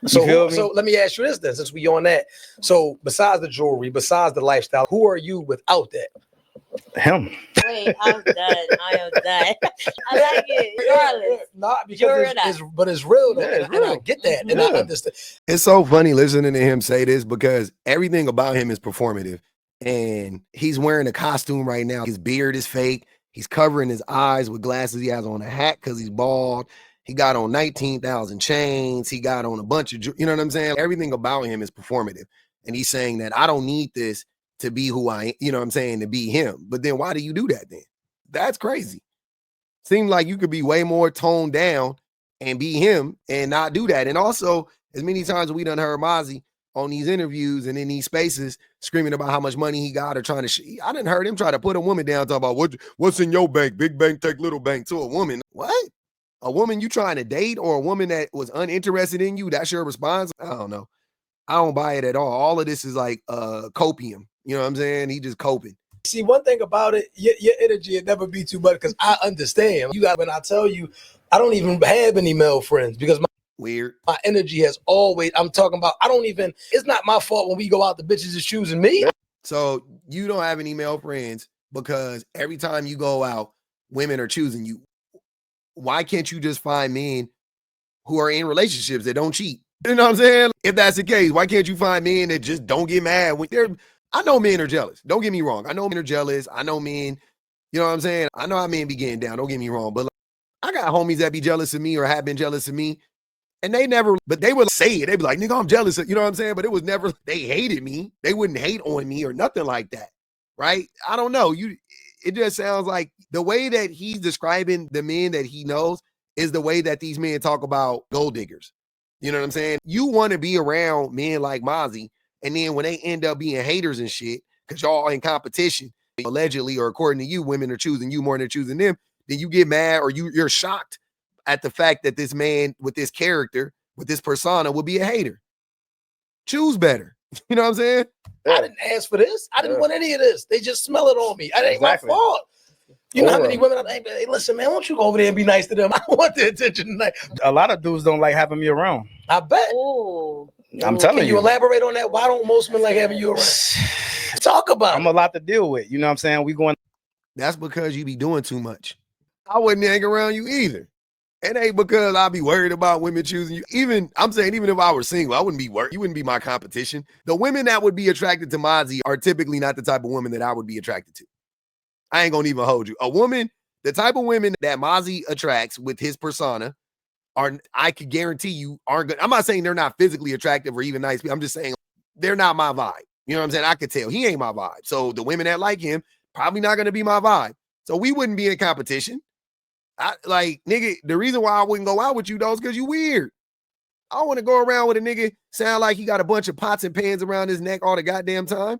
So let me ask you this then, since we on that. So besides the jewelry, besides the lifestyle, who are you without that? Him. Wait, I'm done. I am done. I like it. Regardless. Not because it's real though. Yeah, And I get that. And I understand. It's so funny listening to him say this because everything about him is performative. And he's wearing a costume right now. His beard is fake. He's covering his eyes with glasses. He has on a hat because he's bald. He got on 19,000 chains. He got on a bunch of, you know what I'm saying? Everything about him is performative. And he's saying that I don't need this to be who I am, you know what I'm saying, to be him. But then why do you do that then? That's crazy. Seems like you could be way more toned down and be him and not do that. And also, as many times we done heard Mozzie on these interviews and in these spaces screaming about how much money he got or trying to, I didn't heard him try to put a woman down talking about what's in your bank, big bank, take little bank to a woman. What? A woman you trying to date or a woman that was uninterested in you, that's your response? I don't know. I don't buy it at all. All of this is like copium. You know what I'm saying? He just coping. See, one thing about it, your energy would never be too much because I understand. You got when I tell you, I don't even have any male friends because my energy has always, I'm talking about, it's not my fault when we go out, the bitches is choosing me. So you don't have any male friends because every time you go out, women are choosing you. Why can't you just find men who are in relationships that don't cheat? You know what I'm saying? If that's the case, why can't you find men that just don't get mad when they're, I know men are jealous. Don't get me wrong. I know men are jealous. I know men, you know what I'm saying? I know how men be getting down. Don't get me wrong. But like, I got homies that be jealous of me or have been jealous of me. And they never, but they would say it. They'd be like, nigga, I'm jealous. You know what I'm saying? But it was never, they hated me. They wouldn't hate on me or nothing like that. Right? I don't know. It just sounds like the way that he's describing the men that he knows is the way that these men talk about gold diggers. You know what I'm saying? You want to be around men like Mozzie. And then when they end up being haters and shit, because y'all in competition, allegedly, or according to you, women are choosing you more than they're choosing them, then you get mad or you're shocked at the fact that this man with this character, with this persona, would be a hater. Choose better. You know what I'm saying? I didn't ask for this. I didn't want any of this. They just smell it on me. It ain't my fault. You know how many women are like, hey, listen, man, why don't you go over there and be nice to them? I don't want their attention tonight. A lot of dudes don't like having me around. I bet. Ooh. I'm telling you. Can you elaborate on that? Why don't most men like having you around? Talk about it. I'm a lot to deal with. You know what I'm saying? We going. That's because you be doing too much. I wouldn't hang around you either. It ain't because I be worried about women choosing you. Even if I were single, I wouldn't be worried. You wouldn't be my competition. The women that would be attracted to Mozzie are typically not the type of women that I would be attracted to. I ain't gonna even hold you. A woman, the type of women that Mozzie attracts with his persona I could guarantee you aren't good. I'm not saying they're not physically attractive or even nice. I'm just saying they're not my vibe. You know what I'm saying? I could tell he ain't my vibe. So the women that like him probably not going to be my vibe. So we wouldn't be in competition. Nigga, the reason why I wouldn't go out with you though is because you weird. I don't want to go around with a nigga sound like he got a bunch of pots and pans around his neck all the goddamn time.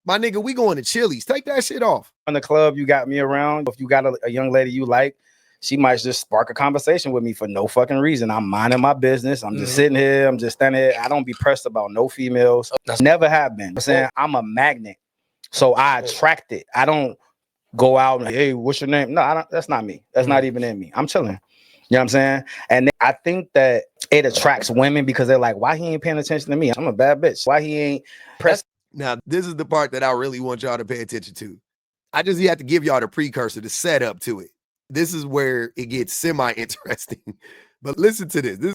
My nigga, we going to Chili's. Take that shit off. In the club, you got me around. If you got a young lady you like, she might just spark a conversation with me for no fucking reason. I'm minding my business. I'm just sitting here. I'm just standing here. I don't be pressed about no females. Never have been. I'm saying I'm a magnet. So I attract it. I don't go out and, hey, what's your name? No, I don't. That's not me. That's not even in me. I'm chilling. You know what I'm saying? And I think that it attracts women because they're like, why he ain't paying attention to me? I'm a bad bitch. Why he ain't pressed? Now, this is the part that I really want y'all to pay attention to. I just have to give y'all the precursor, the setup to it. This is where it gets semi-interesting. But listen to this.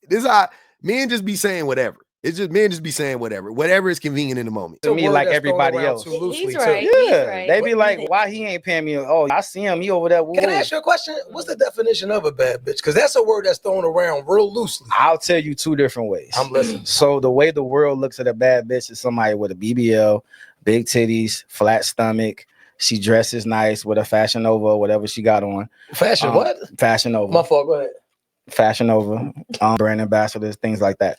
This how men just be saying whatever. It's just men just be saying whatever. Whatever is convenient in the moment. To me, like everybody else. He's right. Yeah. He's right. They be like, why he ain't paying me? Oh, I see him. He over there. Can I ask you a question? What's the definition of a bad bitch? Because that's a word that's thrown around real loosely. I'll tell you two different ways. I'm listening. So the way the world looks at a bad bitch is somebody with a BBL, big titties, flat stomach. She dresses nice with a Fashion Nova or whatever she got on. Fashion what? Fashion Nova. My fault. Go ahead. Fashion Nova, brand ambassadors, things like that.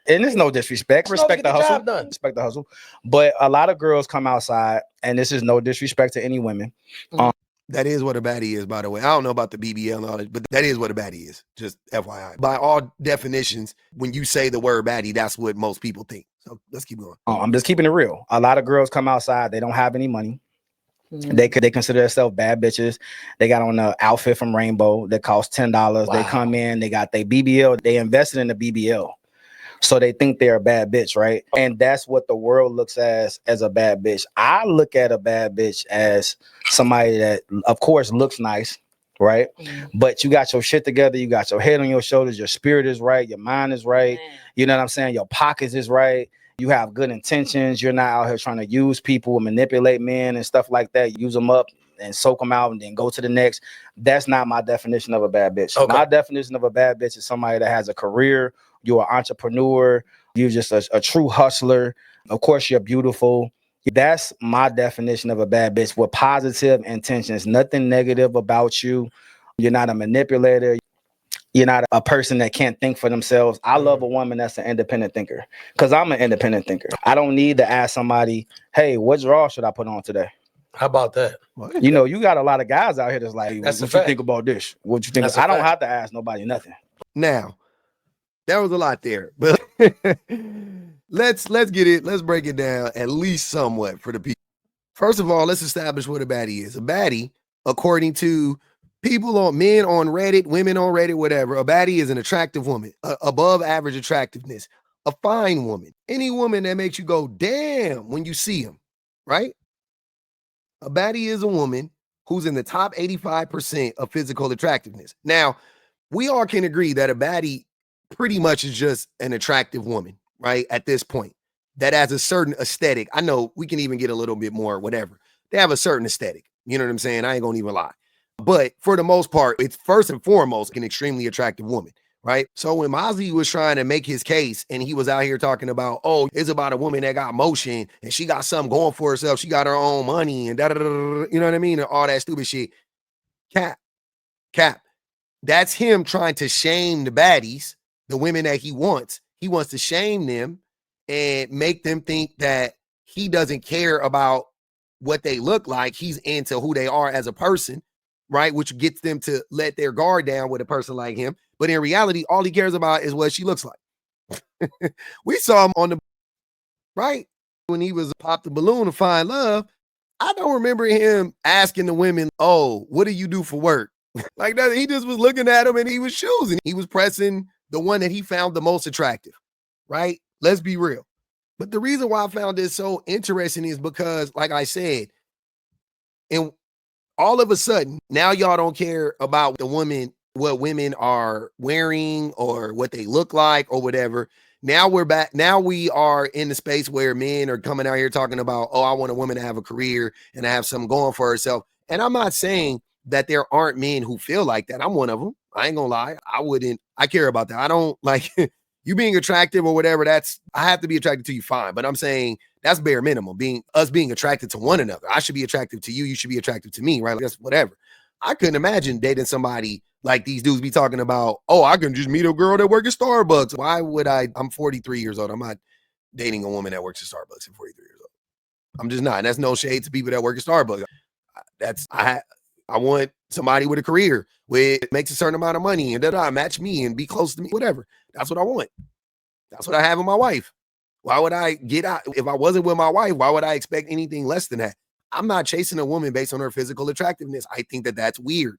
And it's no disrespect. Respect the hustle. Respect the hustle. But a lot of girls come outside, and this is no disrespect to any women. That is what a baddie is, by the way. I don't know about the BBL and all that, but that is what a baddie is. Just FYI. By all definitions, when you say the word baddie, that's what most people think. So let's keep going. I'm just keeping it real. A lot of girls come outside. They don't have any money. They consider themselves bad bitches. They got on an outfit from Rainbow that costs $10. Wow. They come in, they got their BBL, they invested in the BBL. So they think they're a bad bitch, right? And that's what the world looks as a bad bitch. I look at a bad bitch as somebody that, of course, looks nice, right? But you got your shit together, you got your head on your shoulders, your spirit is right, your mind is right. You know what I'm saying? Your pockets is right. You have good intentions. You're not out here trying to use people and manipulate men and stuff like that. Use them up and soak them out and then go to the next. That's not my definition of a bad bitch. Okay. My definition of a bad bitch is somebody that has a career. You're an entrepreneur. You're just a true hustler. Of course, you're beautiful. That's my definition of a bad bitch with positive intentions. Nothing negative about you. You're not a manipulator. You're not a person that can't think for themselves. I love a woman that's an independent thinker because I'm an independent thinker. I don't need to ask somebody, hey, what draw should I put on today? How about that? You know, you got a lot of guys out here that's like, what you think about this? What you think? I don't have to ask nobody nothing. Now, there was a lot there, but let's get it. Let's break it down at least somewhat for the people. First of all, let's establish what a baddie is. A baddie, according to men on Reddit, women on Reddit, whatever, a baddie is an attractive woman, above average attractiveness, a fine woman, any woman that makes you go, damn, when you see him, right? A baddie is a woman who's in the top 85% of physical attractiveness. Now, we all can agree that a baddie pretty much is just an attractive woman, right? At this point, that has a certain aesthetic. I know we can even get a little bit more, whatever. They have a certain aesthetic. You know what I'm saying? I ain't gonna even lie. But for the most part, it's first and foremost an extremely attractive woman, right? So when Mozzie was trying to make his case and he was out here talking about, oh, it's about a woman that got motion and she got something going for herself. She got her own money and da-da-da-da, you know what I mean? And all that stupid shit. Cap. That's him trying to shame the baddies, the women that he wants. He wants to shame them and make them think that he doesn't care about what they look like. He's into who they are as a person. Right, which gets them to let their guard down with a person like him. But in reality, all he cares about is what she looks like. We saw him on the right when he was popped the balloon to find love. I don't remember him asking the women, "Oh, what do you do for work?" Like that. He just was looking at him and he was choosing. He was pressing the one that he found the most attractive. Right? Let's be real. But the reason why I found this so interesting is because, like I said, and all of a sudden, now y'all don't care about the women, what women are wearing or what they look like or whatever. Now we're back. Now we are in the space where men are coming out here talking about, oh, I want a woman to have a career and to have something going for herself. And I'm not saying that there aren't men who feel like that. I'm one of them. I ain't gonna lie. I care about that. I don't like you being attractive or whatever. I have to be attracted to you, fine. But I'm saying that's bare minimum, being attracted to one another. I should be attractive to you. You should be attractive to me, right? Like, that's whatever. I couldn't imagine dating somebody like these dudes be talking about, oh, I can just meet a girl that works at Starbucks. Why would I? I'm 43 years old. I'm not dating a woman that works at Starbucks at 43 years old. I'm just not. And that's no shade to people that work at Starbucks. I want somebody with a career, with makes a certain amount of money and match me and be close to me, whatever. That's what I want. That's what I have in my wife. Why would I get out? If I wasn't with my wife, why would I expect anything less than that? I'm not chasing a woman based on her physical attractiveness. I think that that's weird.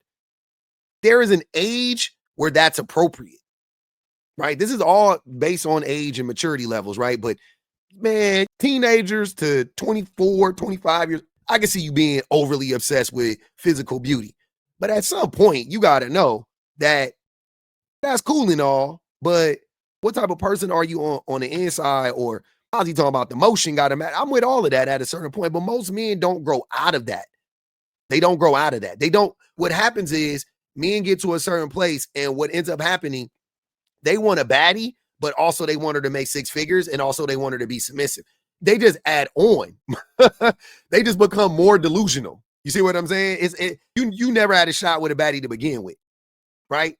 There is an age where that's appropriate, right? This is all based on age and maturity levels, right? But man, teenagers to 24, 25 years, I can see you being overly obsessed with physical beauty. But at some point, you got to know that that's cool and all, but what type of person are you on the inside? Or how's he talking about the motion got to matter? I'm with all of that at a certain point, but most men don't grow out of that. They don't grow out of that. What happens is men get to a certain place and what ends up happening, they want a baddie, but also they want her to make six figures and also they want her to be submissive. They just add on. They just become more delusional. You see what I'm saying? You never had a shot with a baddie to begin with, right?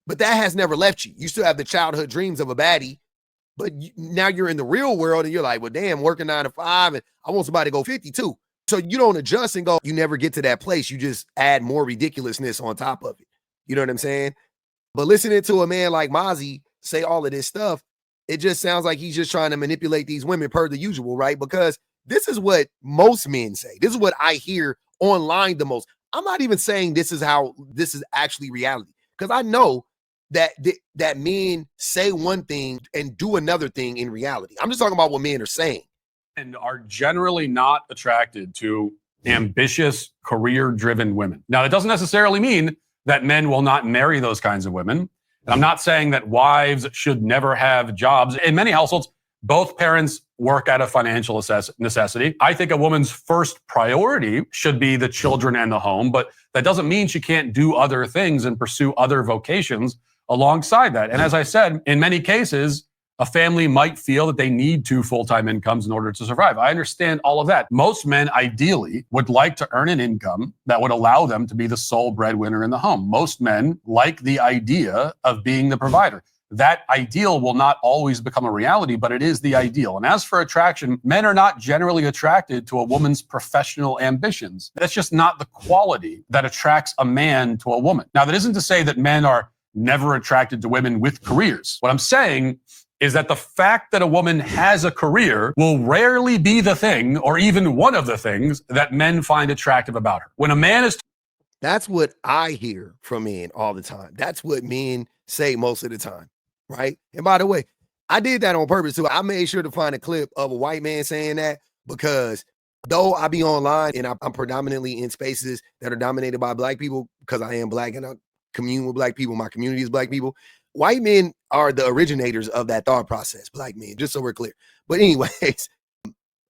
But that has never left you. You still have the childhood dreams of a baddie, but now you're in the real world and you're like, well, damn, working 9 to 5 and I want somebody to go 52. So you don't adjust and go, you never get to that place. You just add more ridiculousness on top of it. You know what I'm saying? But listening to a man like Mozzie say all of this stuff, it just sounds like he's just trying to manipulate these women per the usual, right? Because This is what most men say. This is what I hear online the most. I'm not even saying this is actually reality, because I know that that men say one thing and do another thing in reality. I'm just talking about what men are saying. And are generally not attracted to ambitious, career-driven women. Now, that doesn't necessarily mean that men will not marry those kinds of women. And I'm not saying that wives should never have jobs. In many households, both parents work out of financial necessity. I think a woman's first priority should be the children and the home, but that doesn't mean she can't do other things and pursue other vocations alongside that. And as I said, in many cases, a family might feel that they need 2 full-time incomes in order to survive. I understand all of that. Most men ideally would like to earn an income that would allow them to be the sole breadwinner in the home. Most men like the idea of being the provider. That ideal will not always become a reality, but it is the ideal. And as for attraction, men are not generally attracted to a woman's professional ambitions. That's just not the quality that attracts a man to a woman. Now, that isn't to say that men are never attracted to women with careers. What I'm saying is that the fact that a woman has a career will rarely be the thing, or even one of the things, that men find attractive about her. When a man is... That's what I hear from men all the time. That's what men say most of the time, right? And by the way, I did that on purpose too. I made sure to find a clip of a white man saying that, because though I be online and I'm predominantly in spaces that are dominated by Black people, because I am Black and I commune with Black people, my community is Black people, white men are the originators of that thought process, Black men, just so we're clear. But anyways,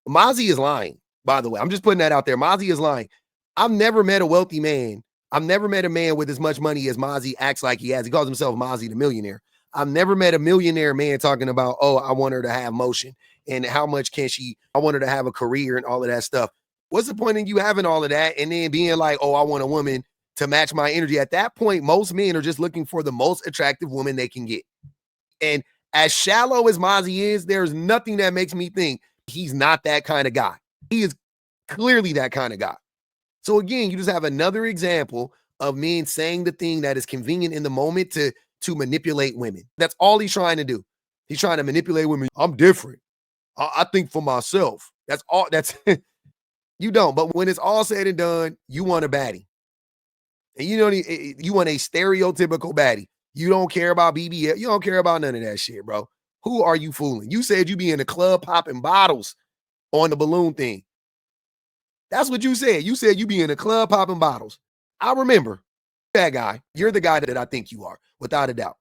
Mozzie is lying, by the way. I'm just putting that out there. Mozzie is lying. I've never met a wealthy man. I've never met a man with as much money as Mozzie acts like he has. He calls himself Mozzie the millionaire. I've never met a millionaire man talking about, oh, I want her to have motion and how much can she, I want her to have a career and all of that stuff. What's the point in you having all of that and then being like, oh, I want a woman to match my energy? At that point, most men are just looking for the most attractive woman they can get. And as shallow as Mozzie is, there's nothing that makes me think he's not that kind of guy. He is clearly that kind of guy. So again, you just have another example of men saying the thing that is convenient in the moment to manipulate women. That's all he's trying to do. He's trying to manipulate women. I'm different. I think for myself. That's all. That's you don't. But when it's all said and done, you want a baddie. And you want a stereotypical baddie. You don't care about BBL. You don't care about none of that shit, bro. Who are you fooling? You said you be in the club popping bottles on the balloon thing. That's what you said. You said you be in the club popping bottles. I remember that guy. You're the guy that I think you are, without a doubt.